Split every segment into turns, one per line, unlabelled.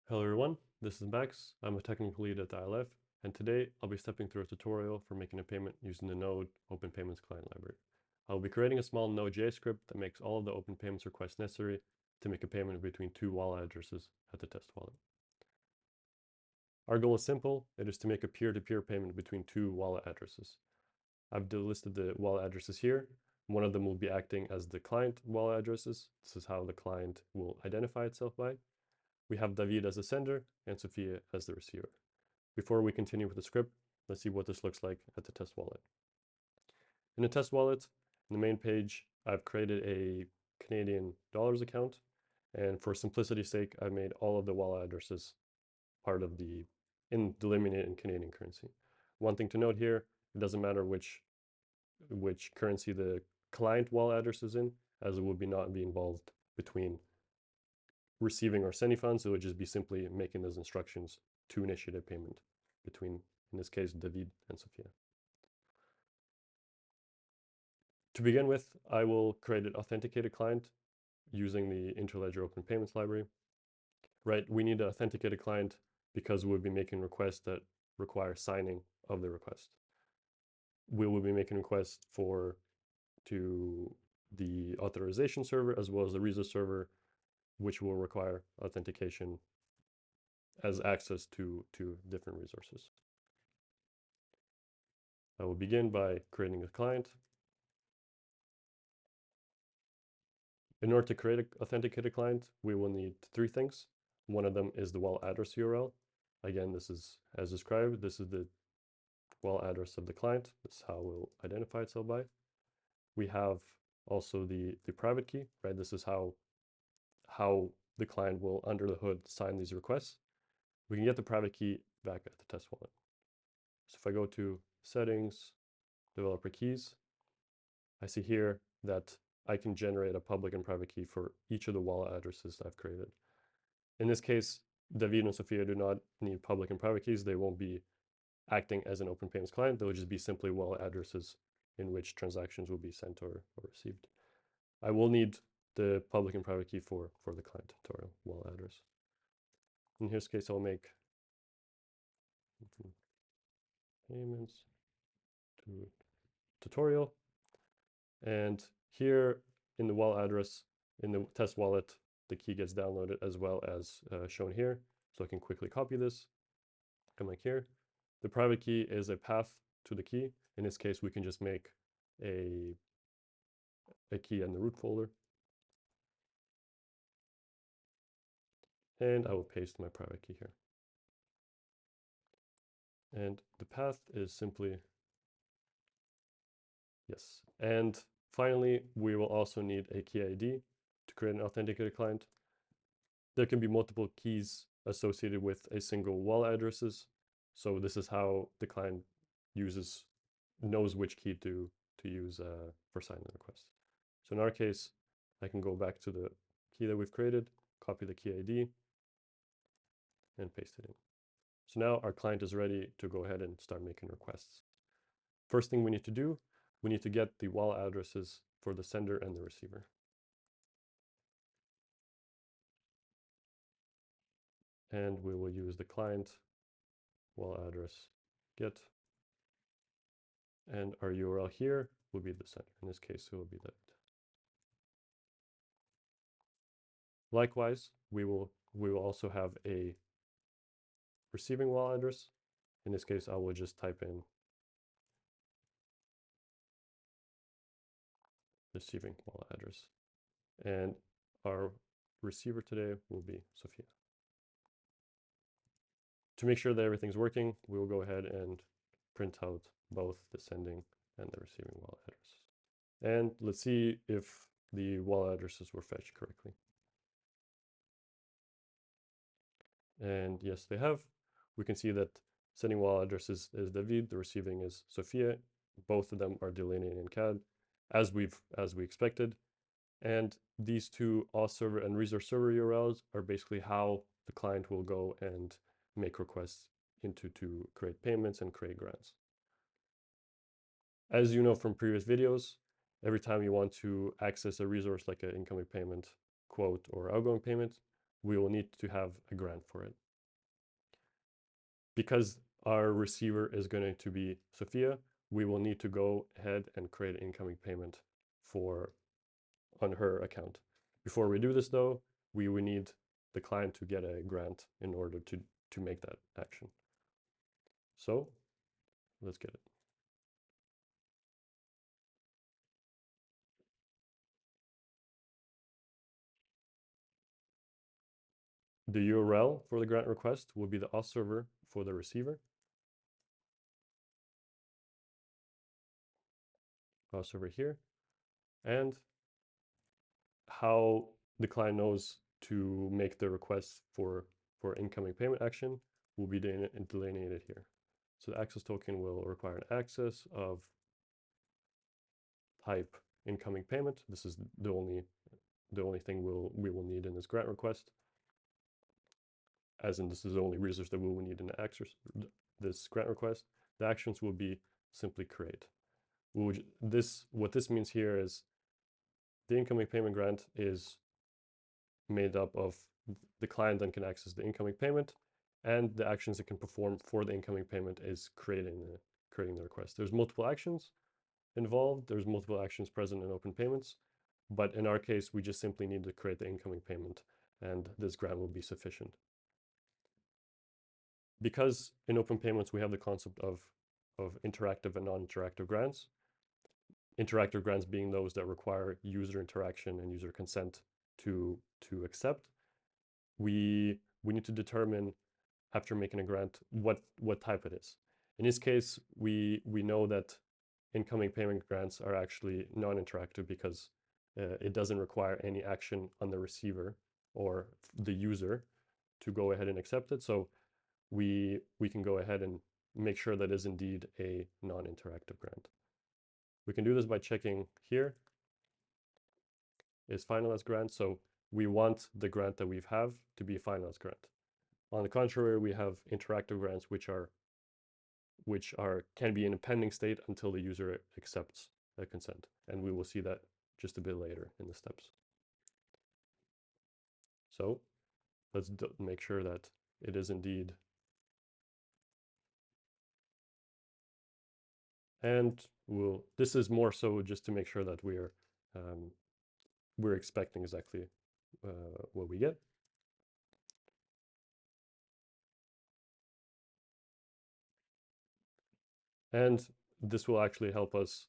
Hello everyone, this is Max. I'm a technical lead at the ILF, and today I'll be stepping through a tutorial for making a payment using the Node Open Payments client library. I'll be creating a small Node.js script that makes all of the Open Payments requests necessary to make a payment between two wallet addresses at the test wallet. Our goal is simple. It is to make a peer-to-peer payment between two wallet addresses. I've listed the wallet addresses here. One of them will be acting as the client wallet addresses. This is how the client will identify itself by. We have David as the sender and Sophia as the receiver. Before we continue with the script, let's see what this looks like at the test wallet. In the test wallet, in the main page, I've created a Canadian dollars account. And for simplicity's sake, I made all of the wallet addresses part of delimited in Canadian currency. One thing to note here, it doesn't matter which currency the client wallet address is in, as it would not be involved between receiving or sending funds. It would just be simply making those instructions to initiate a payment between, in this case, David and Sophia. To begin with, I will create an authenticated client using the Interledger Open Payments library. Right, we need an authenticated client because we'll be making requests that require signing of the request. We will be making requests to the authorization server as well as the resource server, which will require authentication as access to different resources. I will begin by creating a client. In order to create an authenticated client, we will need three things. One of them is the wallet address URL. Again, this is as described. This is the wallet address of the client. This is how we'll identify itself by. We have also the private key, right? This is how the client will, under the hood, sign these requests. We can get the private key back at the test wallet. So if I go to settings, developer keys, I see here that I can generate a public and private key for each of the wallet addresses that I've created. In this case, David and Sophia do not need public and private keys. They won't be acting as an open payments client. They'll just be simply wallet addresses in which transactions will be sent or received. I will need the public and private key for the client tutorial wallet address. In this case, I'll make payments to tutorial. And here in the wallet address, in the test wallet, the key gets downloaded as well as shown here. So I can quickly copy this, come like here. The private key is a path to the key. In this case, we can just make a key in the root folder. And I will paste my private key here. And the path is simply, yes. And finally, we will also need a key ID to create an authenticated client. There can be multiple keys associated with a single wallet addresses. So this is how the client knows which key to use for signing the request. So in our case, I can go back to the key that we've created, copy the key ID, and paste it in. So now our client is ready to go ahead and start making requests. First thing we need to do, we need to get the wallet addresses for the sender and the receiver. And we will use the client wallet address get. And our URL here will be the sender. In this case, it will be that. Likewise, we will also have a receiving wallet address. In this case, I will just type in receiving wallet address. And our receiver today will be Sophia. To make sure that everything's working, we will go ahead and print out both the sending and the receiving wallet address. And let's see if the wallet addresses were fetched correctly. And yes, they have. We can see that sending wallet address is David, the receiving is Sophia. Both of them are delineated in CAD as we expected. And these two auth server and resource server URLs are basically how the client will go and make requests to create payments and create grants. As you know from previous videos, every time you want to access a resource like an incoming payment, quote, or outgoing payment, we will need to have a grant for it. Because our receiver is going to be Sophia, we will need to go ahead and create an incoming payment on her account. Before we do this though, we will need the client to get a grant in order to make that action. So let's get it. The URL for the grant request will be the auth server for the receiver. Auth server here. And how the client knows to make the request for incoming payment action will be delineated here. So the access token will require an access of type incoming payment. This is the only thing we will need in this grant request. As in, this is the only resource that we will need in the access this grant request. The actions will be simply create. What this means here is the incoming payment grant is made up of the client then can access the incoming payment, and the actions it can perform for the incoming payment is creating the request. There's multiple actions involved. There's multiple actions present in open payments, but in our case, we just simply need to create the incoming payment, and this grant will be sufficient. Because in open payments, we have the concept of interactive and non-interactive grants. Interactive grants being those that require user interaction and user consent to accept. We need to determine after making a grant what type it is. In this case, we know that incoming payment grants are actually non-interactive because it doesn't require any action on the receiver or the user to go ahead and accept it. So we can go ahead and make sure that is indeed a non-interactive grant. We can do this by checking here is finalized grant. So we want the grant that we have to be a finalized grant. On the contrary, we have interactive grants which can be in a pending state until the user accepts a consent, and we will see that just a bit later in the steps. So let's make sure that it is indeed, and this is more so just to make sure that we're expecting exactly what we get. And this will actually help us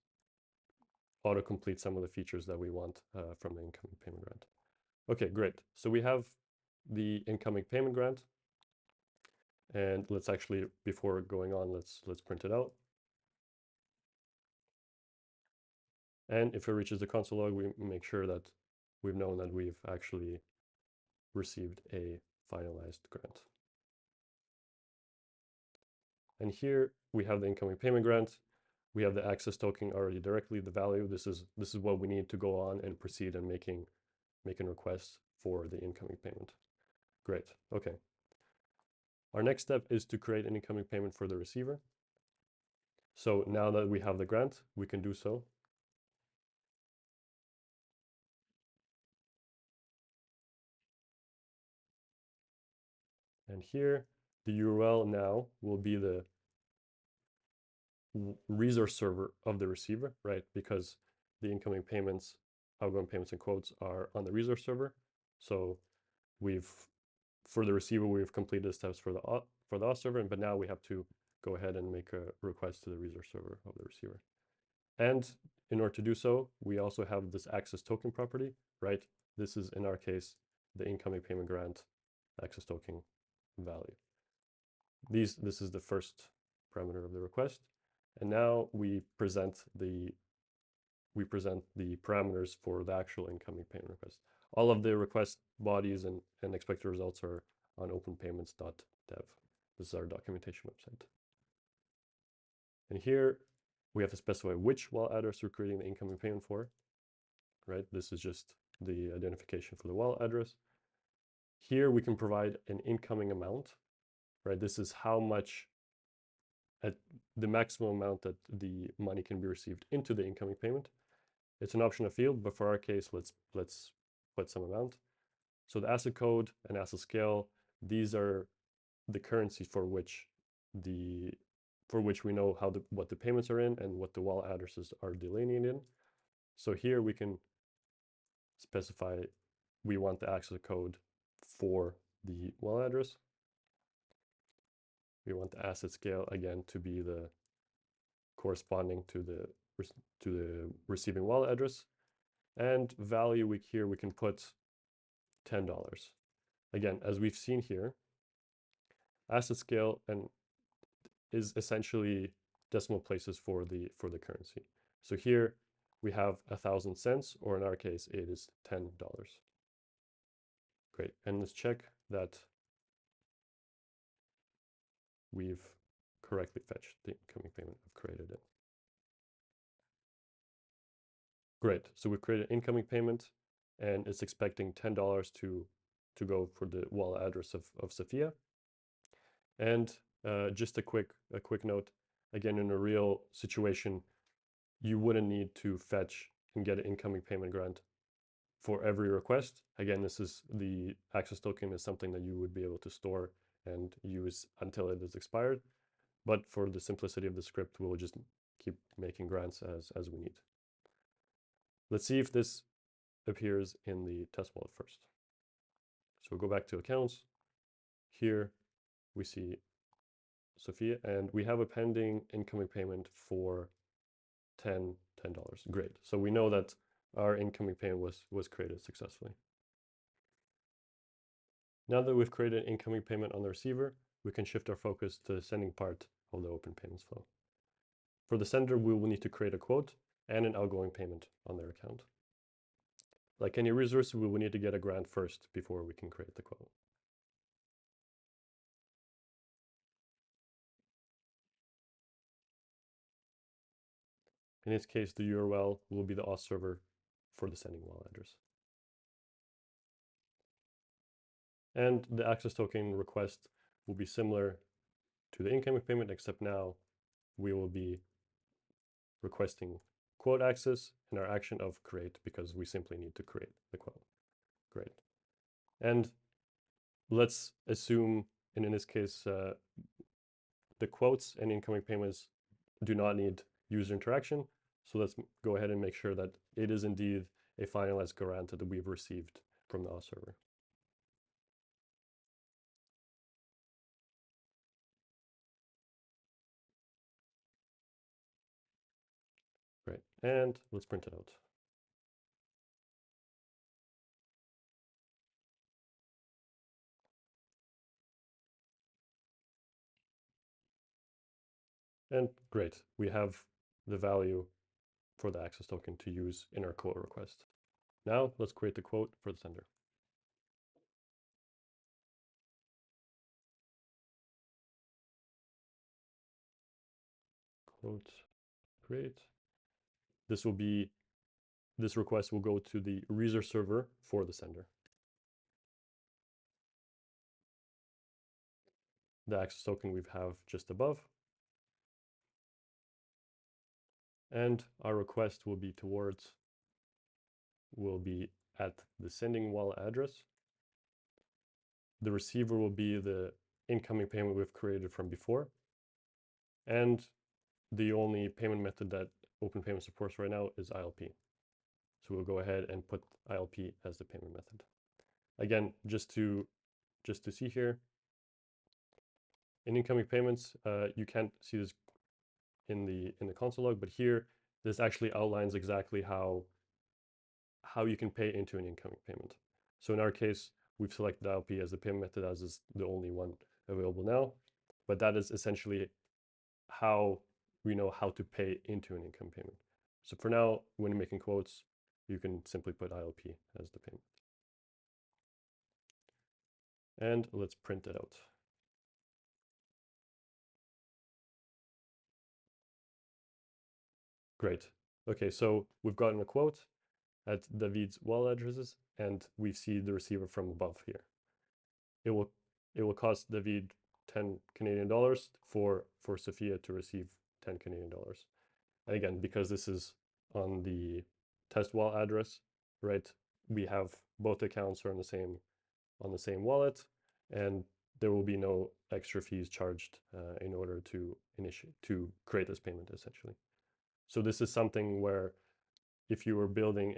autocomplete some of the features that we want from the incoming payment grant. Okay, great. So we have the incoming payment grant. And let's actually, before going on, let's print it out. And if it reaches the console log, we make sure that we've known that we've actually received a finalized grant. And here we have the incoming payment grant. We have the access token already directly, the value. This is what we need to go on and proceed in making requests for the incoming payment. Great, okay. Our next step is to create an incoming payment for the receiver. So now that we have the grant, we can do so. And here, the URL now will be the resource server of the receiver, right? Because the incoming payments, outgoing payments in quotes, are on the resource server. So for the receiver, we've completed the steps for the auth server, but now we have to go ahead and make a request to the resource server of the receiver. And in order to do so, we also have this access token property, right? This is, in our case, the incoming payment grant access token value. This is the first parameter of the request. And now we present the parameters for the actual incoming payment request. All of the request bodies and expected results are on openpayments.dev. This is our documentation website. And here we have to specify which wallet address we're creating the incoming payment for, right? This is just the identification for the wallet address. Here we can provide an incoming amount, right? This is how much at the maximum amount that the money can be received into the incoming payment. It's an optional field, but for our case, let's put some amount. So the asset code and asset scale, these are the currency for which we know what the payments are in and what the wallet addresses are delineated in. So here we can specify we want the access code for the wallet address. We want the asset scale again to be the corresponding to the receiving wallet address, and value here we can put $10. Again, as we've seen here, asset scale is essentially decimal places for the currency. So here we have 1,000 cents, or in our case, it is $10. Great, and let's check that we've correctly fetched the incoming payment. I've created it. Great, so we've created an incoming payment, and it's expecting $10 to go for the wallet address of Sophia. And just a quick note, again, in a real situation, you wouldn't need to fetch and get an incoming payment grant for every request. Again, the access token is something that you would be able to store and use until it is expired. But for the simplicity of the script, we'll just keep making grants as we need. Let's see if this appears in the test wallet first. So we'll go back to accounts. Here we see Sophia, and we have a pending incoming payment for $10. Great. So we know that our incoming payment was created successfully. Now that we've created an incoming payment on the receiver, we can shift our focus to the sending part of the open payments flow. For the sender, we will need to create a quote and an outgoing payment on their account. Like any resource, we will need to get a grant first before we can create the quote. In this case, the URL will be the auth server for the sending wallet address. And the access token request will be similar to the incoming payment, except now we will be requesting quote access and our action of create, because we simply need to create the quote. Great. And let's assume, and in this case, the quotes and incoming payments do not need user interaction. So let's go ahead and make sure that it is indeed a finalized grant that we've received from the auth server. Great, and let's print it out. And great, we have the value for the access token to use in our quote request. Now let's create the quote for the sender. Quote create. This request will go to the resource server for the sender. The access token we have just above. And our request will be at the sending wallet address. The receiver will be the incoming payment we've created from before. And the only payment method that Open Payment supports right now is ILP. So we'll go ahead and put ILP as the payment method. Again, just to see here, in incoming payments, you can't see this in the console log, but here this actually outlines exactly how you can pay into an incoming payment. So in our case, we've selected ILP as the payment method, as is the only one available now, but that is essentially how we know how to pay into an income payment. So for now, when making quotes, you can simply put ILP as the payment. And let's print it out. Great. Okay, so we've gotten a quote at David's wallet addresses, and we see the receiver from above here. It will cost David 10 Canadian dollars for Sophia to receive 10 Canadian dollars. And again, because this is on the test wallet address, right, we have both accounts are on the same on the same wallet, and there will be no extra fees charged in order to create this payment essentially. So this is something where if you were building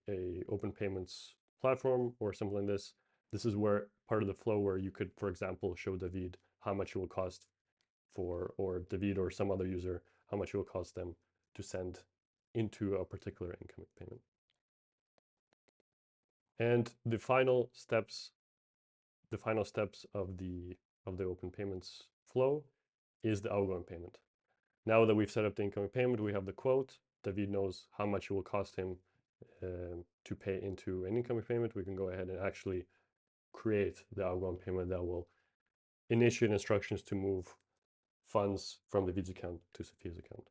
a open payments platform or something like this is where part of the flow where you could, for example, show David how much it will cost for, or David or some other user, how much it will cost them to send into a particular incoming payment. And the final steps of the open payments flow is the outgoing payment. Now that we've set up the incoming payment, we have the quote. David knows how much it will cost him to pay into an incoming payment. We can go ahead and actually create the outgoing payment that will initiate instructions to move funds from David's account to Sophia's account.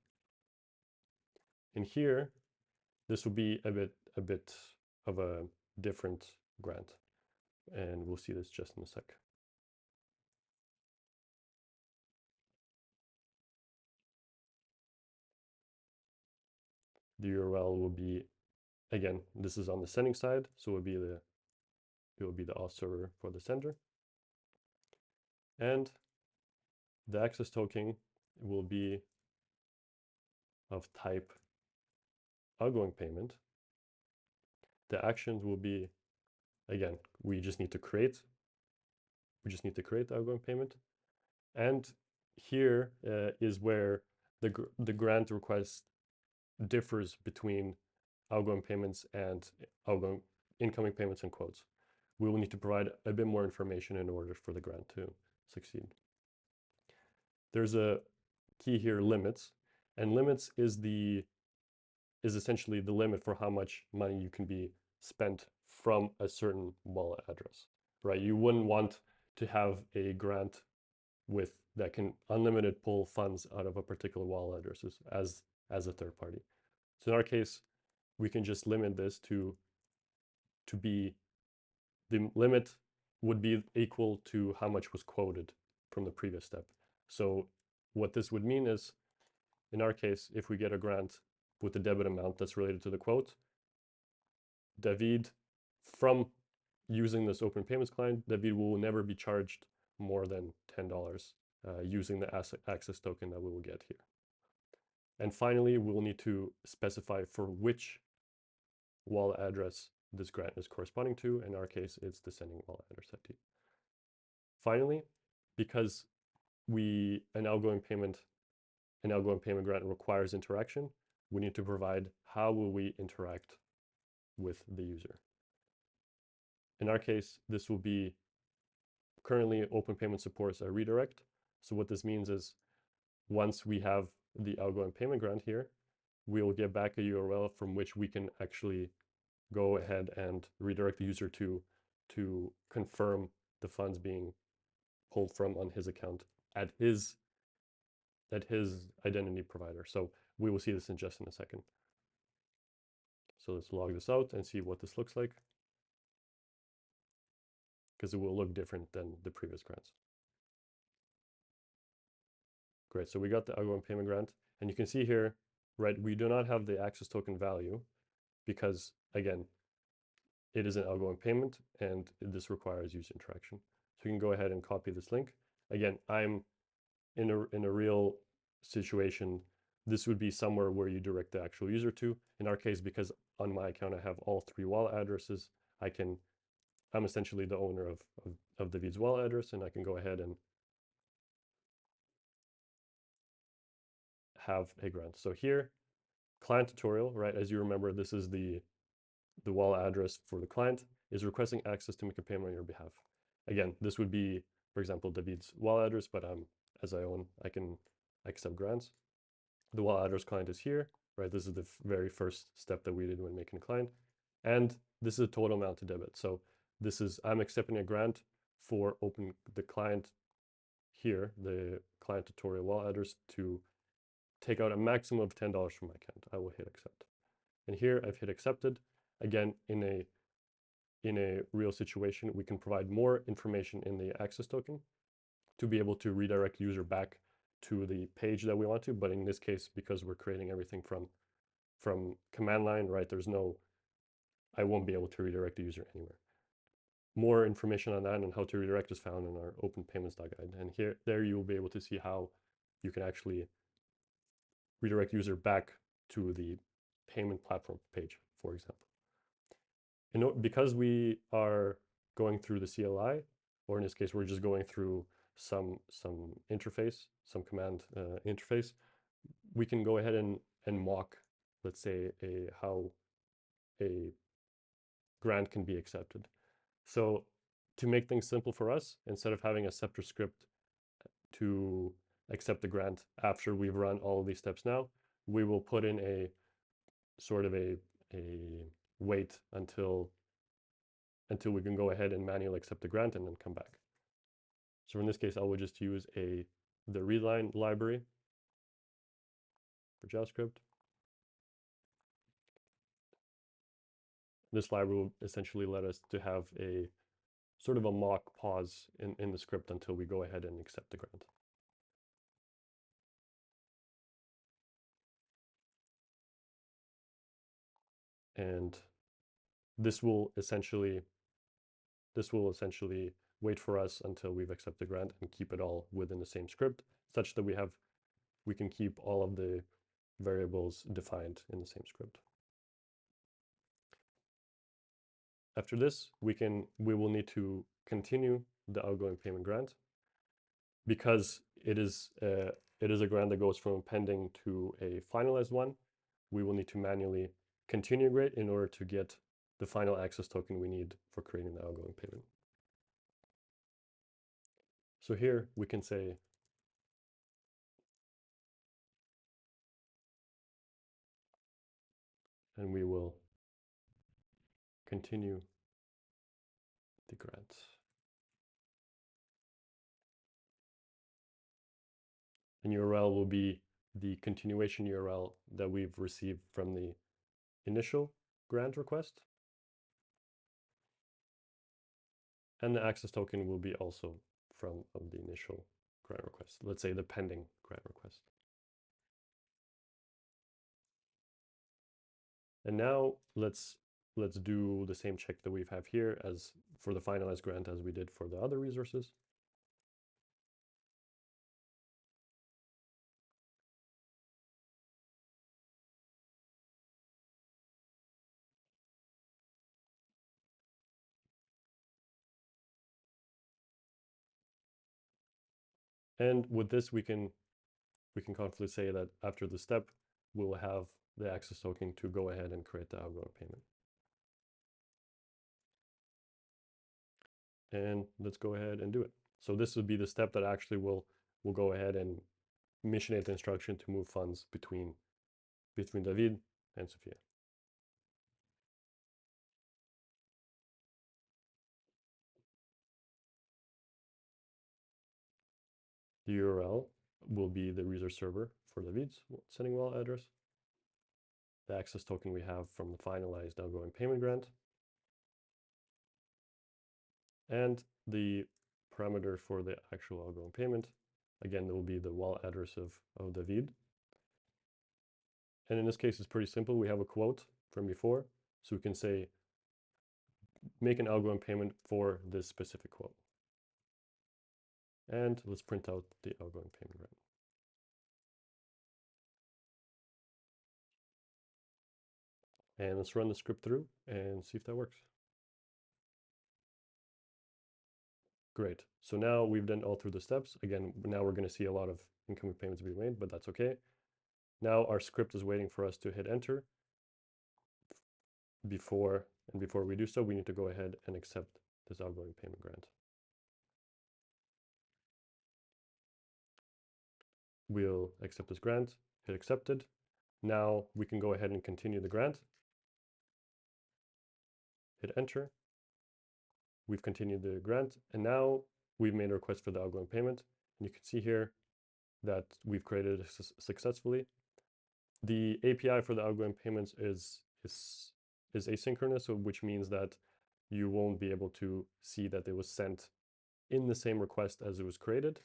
And here, this will be a bit of a different grant, and we'll see this just in a sec. The URL will be, again, this is on the sending side, so it will be the auth server for the sender. And the access token will be of type outgoing payment. The actions will be, again, we just need to create the outgoing payment. And here is where the grant request differs between outgoing payments and incoming payments and quotes. We will need to provide a bit more information in order for the grant to succeed. There's a key here, limits, and limits is essentially the limit for how much money you can be spent from a certain wallet address, right? You wouldn't want to have a grant that can unlimited pull funds out of a particular wallet addresses as a third party. So in our case, we can just limit this to be, the limit would be equal to how much was quoted from the previous step. So what this would mean is, in our case, if we get a grant with the debit amount that's related to the quote, David, from using this open payments client, David will never be charged more than $10 using the access token that we will get here. And finally, we'll need to specify for which wallet address this grant is corresponding to. In our case, it's the sending wallet address ID. Finally, because an outgoing payment grant requires interaction, we need to provide how will we interact with the user. In our case, this will be, currently open payment supports a redirect. So what this means is once we have the outgoing payment grant here, we will get back a URL from which we can actually go ahead and redirect the user to confirm the funds being pulled from on his account at his identity provider. So we will see this in just in a second. So let's log this out and see what this looks like, because it will look different than the previous grants. Great, so we got the outgoing payment grant, and you can see here, right, we do not have the access token value because, again, it is an outgoing payment and this requires user interaction. So you can go ahead and copy this link. Again, I'm in a real situation, this would be somewhere where you direct the actual user to. In our case, because on my account I have all 3 wallet addresses, I'm essentially the owner of David's wallet address, and I can go ahead and have a grant. So here, client tutorial, right? As you remember, this is the wallet address for the client, is requesting access to make a payment on your behalf. Again, this would be, for example, David's wallet address, but as I own, I can accept grants. The wallet address client is here, right? This is the very first step that we did when making a client. And this is a total amount to debit. So this is, I'm accepting a grant for the client here, the client tutorial wallet address, to take out a maximum of $10 from my account. I will hit accept. And here I've hit accepted. Again, in a real situation, we can provide more information in the access token to be able to redirect the user back to the page that we want to. But in this case, because we're creating everything from command line, right, I won't be able to redirect the user anywhere. more information on that and how to redirect is found in our open payments guide. And there you will be able to see how you can actually redirect user back to the payment platform page, for example. Because we are going through the CLI, or in this case, we're just going through some interface, some command interface, we can go ahead and mock, let's say, how a grant can be accepted. So to make things simple for us, instead of having a separate script to accept the grant after we've run all of these steps now, we will put in a sort of a wait until we can go ahead and manually accept the grant and then come back. So in this case, I will just use the readline library for JavaScript. This library will essentially let us to have a sort of a mock pause in the script until we go ahead and accept the grant. And this will essentially wait for us until we've accepted the grant and keep it all within the same script, such that we can keep all of the variables defined in the same script. After this, we will need to continue the outgoing payment grant, because it is a grant that goes from a pending to a finalized one. We will need to manually continue grant in order to get the final access token we need for creating the outgoing payment. So here we can say and we will continue the grant. And URL will be the continuation URL that we've received from the initial grant request. And the access token will be also from the initial grant request. Let's say the pending grant request. And now let's do the same check that we have here as for the finalized grant as we did for the other resources. And with this, we can confidently say that after the step, we'll have the access token to go ahead and create the outgoing payment. And let's go ahead and do it. So this would be the step that actually will go ahead and missionate the instruction to move funds between David and Sophia. The URL will be the resource server for David's sending wallet address. The access token we have from the finalized outgoing payment grant. And the parameter for the actual outgoing payment. Again, there will be the wallet address of David. And in this case, it's pretty simple. We have a quote from before. So we can say, make an outgoing payment for this specific quote. And let's print out the outgoing payment grant. And let's run the script through and see if that works. Great. So now we've done all through the steps. Again, now we're going to see a lot of incoming payments being made, but that's okay. Now our script is waiting for us to hit enter. Before we do so, we need to go ahead and accept this outgoing payment grant. We'll accept this grant, hit accepted. Now we can go ahead and continue the grant. Hit enter. We've continued the grant, and now we've made a request for the outgoing payment. And you can see here that we've created it successfully. The API for the outgoing payments is asynchronous, which means that you won't be able to see that it was sent in the same request as it was created,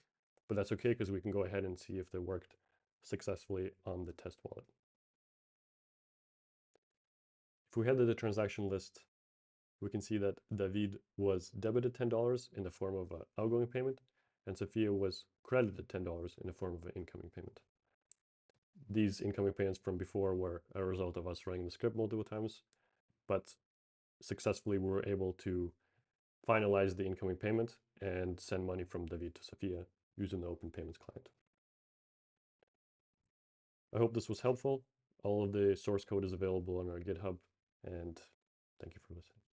but that's okay because we can go ahead and see if they worked successfully on the test wallet. If we head to the transaction list we can see that David was debited $10 in the form of an outgoing payment, and Sophia was credited $10 in the form of an incoming payment. These incoming payments from before were a result of us running the script multiple times, but successfully we were able to finalize the incoming payment and send money from David to Sophia using the Open Payments client. I hope this was helpful. All of the source code is available on our GitHub, and thank you for listening.